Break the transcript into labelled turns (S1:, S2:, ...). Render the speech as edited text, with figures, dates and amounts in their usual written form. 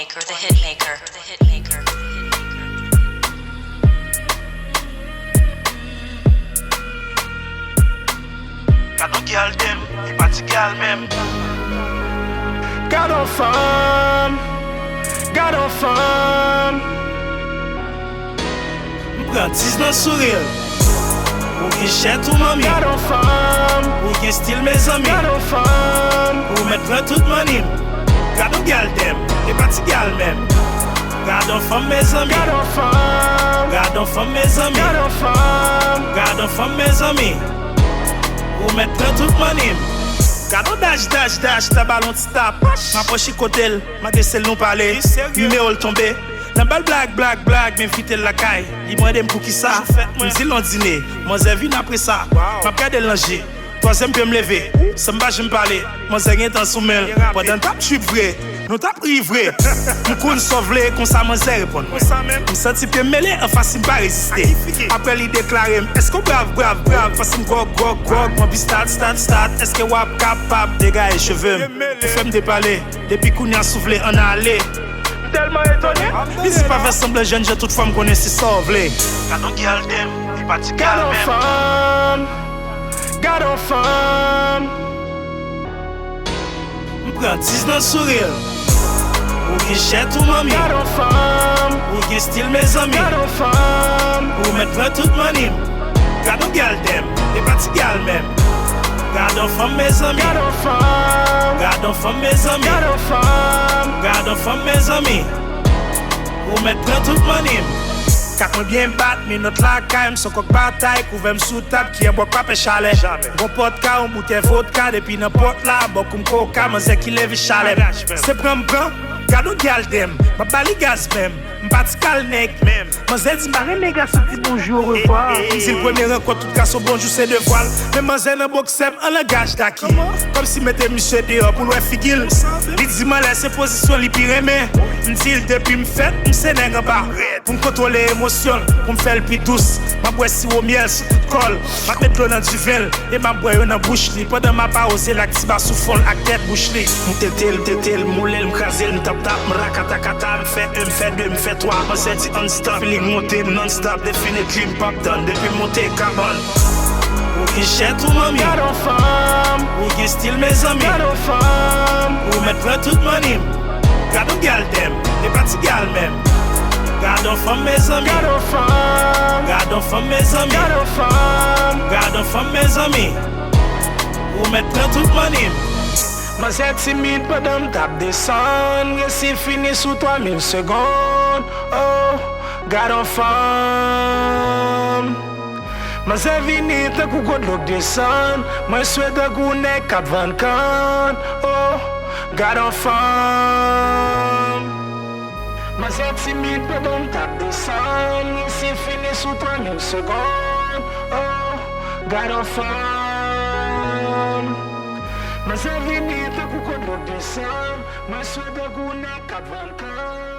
S1: maker, the hit maker, the hit maker.
S2: Got no girl them, he party girl même.
S3: Got on femme, got on femme.
S2: M'prend 10 dans sourire. Ou gen chèt ou mami.
S3: Got on femme,
S2: Ou gen style mes amis.
S3: got on femme.
S2: Ou mettre tout manim. Got no girl them, he party girl même. Got on femme mes amis.
S3: Got on femme,
S2: Got on femme mes amis.
S3: got on femme.
S2: Got on femme mes amis. Ou mettre tout manim. Got on dash, la ballon ti tap. Ma poche kotel, ma desel nou pale. Numéro le tombé. Nan bal blague, men fitel la caille. Li mwen dem pou ki sa. M'di l'on dîner, mon zè vin après ça. M'a gade l'ange, troisième peut m'lever. Samba j'me parler, mon zè gen tan soumel. Pendant tap j'suis vrai, nou tap rivré. M'koun sovle, kon sa mon zè répond. M'senti pe mêlé, en face m'pa résister. Après li déclaré, est-ce qu'on brave, face m'gog, mon bi start. Est-ce que wap capable, dégâts et cheveux. Tout fait m'dépaler, depuis qu'on y a soufflé, on a allé.
S3: Tellement étonné.
S2: Bisi pa fè semble jeune, j'ai toute femme connaît si sauve. Got no girl them, he party
S3: Got
S2: girl
S3: on
S2: même.
S3: femme, got on femme.
S2: M'prend 10 dans sourire. Ou gen chèt ou mami.
S3: Got on femme,
S2: Ou gen style mes amis.
S3: got on femme.
S2: Ou mettre tout manim. Got no girl them, he party girl même. Got on femme mes amis.
S3: Got on femme,
S2: Got on femme mes amis.
S3: got on femme.
S2: Got on femme mes amis. Ou mettre tout manim. Kat mwen bien bat, mi not la kaim, son kok batay, kouvem sou tab, ki yon bok pape chalet. Gon pot ka, on boute vodka, depi nan pot la, bok koka, man zè ki levi chalet. Se pran, gado gyal dem, ma bali gaz mem, m'pati kal nek mem. Man zè di mbare nega sa ti bonjour, au revoir. Si le premier rencontre, tout ka son bonjour, c'est de voile. Men man zè nan bok sem, an la gage daki. Comme si mette monsieur dehors pou lwe figil. Li di man lè se posisyon li pi reme. M'dil depi m'fèt, m'senen an ba. Pou m'kontrole émotion, pour me faire le plus douce. Ma bois si au miel, sous tout col. Ma mettre l'eau dans du vin, et ma bois dans bouche li. Pendant ma pause, la tiba sous fond, la tête bouche li. M'tetel, moulel, m'krasel, m'tap, m'rakatakata, m'fait deux, m'fait trois. On s'est dit on-stop, feeling monté, non-stop, definitely m'pop down, depuis monté carbone. Ou gen chèt ou mami.
S3: Got on femme,
S2: Ou gen style mes amis.
S3: got on femme.
S2: Ou mettre tout manim. Got no girl them, they party girl même. Got on femme mes amis.
S3: Got on femme,
S2: Got on femme mes amis.
S3: got on femme.
S2: Got on femme mes amis. Ou mettre tout manim.
S3: Ma zè timide pendant m'tap descendre. Récit fini sous 3000 secondes. Oh, got on femme. Ma zè vini te kou god lok descendre. Moi souhaite kou nek kap van kan. Oh, got on femme. Ma zè timide pendant m'tap descendre. Récit fini sous 3000 secondes. Oh, got on femme. Ma zè vini te kou kod lok descendre. Moi souhaite kou nek kap van kan.